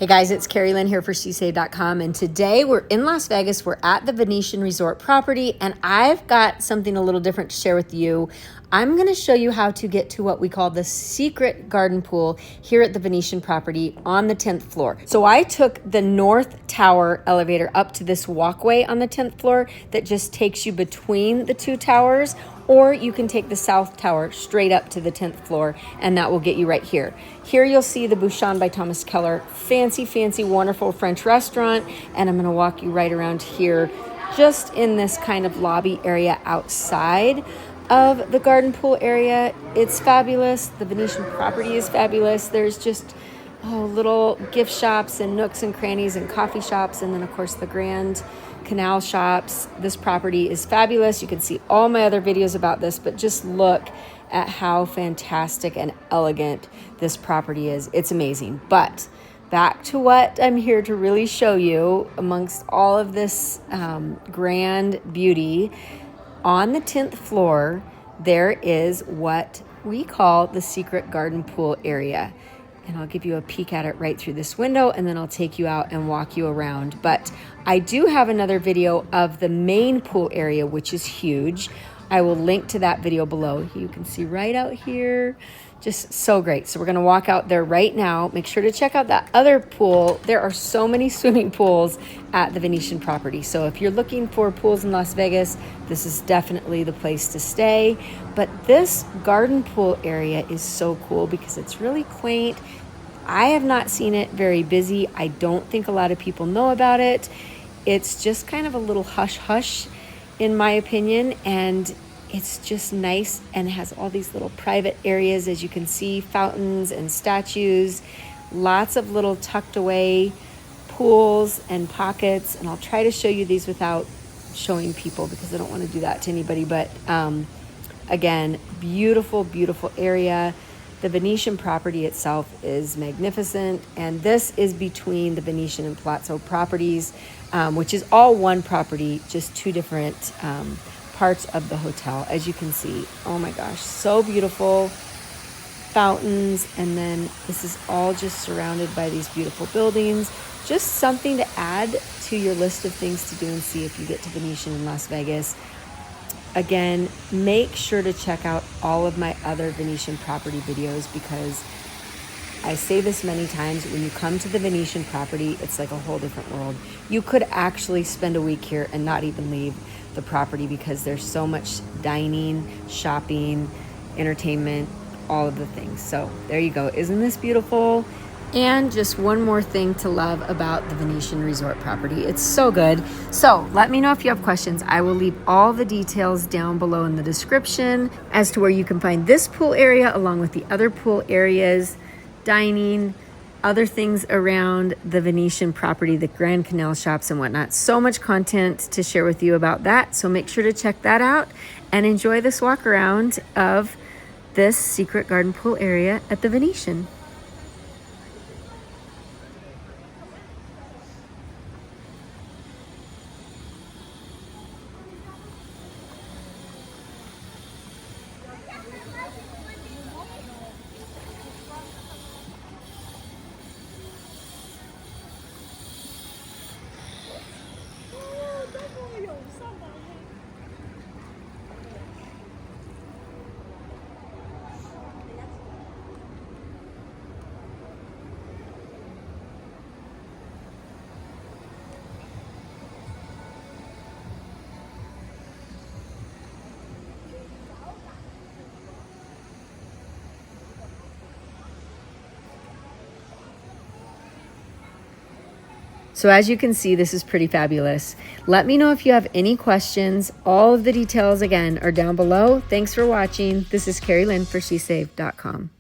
Hey guys, it's Carrie Lynn here for SheSave.com, and today we're in Las Vegas. We're at the Venetian Resort property, and I've got something a little different to share with you. I'm going to show you how to get to what we call the secret garden pool here at the Venetian property on the 10th floor. So I took the North Tower elevator up to this walkway on the 10th floor that just takes you between the two towers, or you can take the South Tower straight up to the 10th floor, and that will get you right here. Here you'll see the Bouchon by Thomas Keller. Fancy, fancy, wonderful French restaurant, and I'm gonna walk you right around here, just in this kind of lobby area outside of the garden pool area. It's fabulous. The Venetian property is fabulous. There's just little gift shops and nooks and crannies and coffee shops, and then of course the Grand Canal shops. This property is fabulous. You can see all my other videos about this, but just look at how fantastic and elegant this property is. It's amazing. But back to what I'm here to really show you, amongst all of this grand beauty, on the 10th floor, there is what we call the secret garden pool area. And I'll give you a peek at it right through this window, and then I'll take you out and walk you around. But I do have another video of the main pool area, which is huge. I will link to that video below. You can see right out here. Just so great. So we're going to walk out there right now. Make sure to check out that other pool. There are so many swimming pools at the Venetian property. So if you're looking for pools in Las Vegas, this is definitely the place to stay. But this garden pool area is so cool because it's really quaint. I have not seen it very busy. I don't think a lot of people know about it. It's just kind of a little hush-hush, in my opinion, and it's just nice and has all these little private areas, as you can see, fountains and statues, lots of little tucked away pools and pockets. And I'll try to show you these without showing people because I don't want to do that to anybody. But again, beautiful, beautiful area. The Venetian property itself is magnificent, and this is between the Venetian and Palazzo properties, which is all one property, just two different parts of the hotel. As you can see, oh my gosh, so beautiful. Fountains, and then this is all just surrounded by these beautiful buildings. Just something to add to your list of things to do and see if you get to Venetian in Las Vegas. Again, make sure to check out all of my other Venetian property videos, because I say this many times, when you come to the Venetian property, it's like a whole different world. You could actually spend a week here and not even leave the property because there's so much dining, shopping, entertainment, all of the things. So there you go. Isn't this beautiful? And just one more thing to love about the Venetian Resort property. It's so good. So let me know if you have questions. I will leave all the details down below in the description as to where you can find this pool area along with the other pool areas, dining, other things around the Venetian property, the Grand Canal shops and whatnot. So much content to share with you about that. So make sure to check that out and enjoy this walk around of this secret garden pool area at the Venetian. So as you can see, this is pretty fabulous. Let me know if you have any questions. All of the details, again, are down below. Thanks for watching. This is Carrie Lynn for SheSave.com.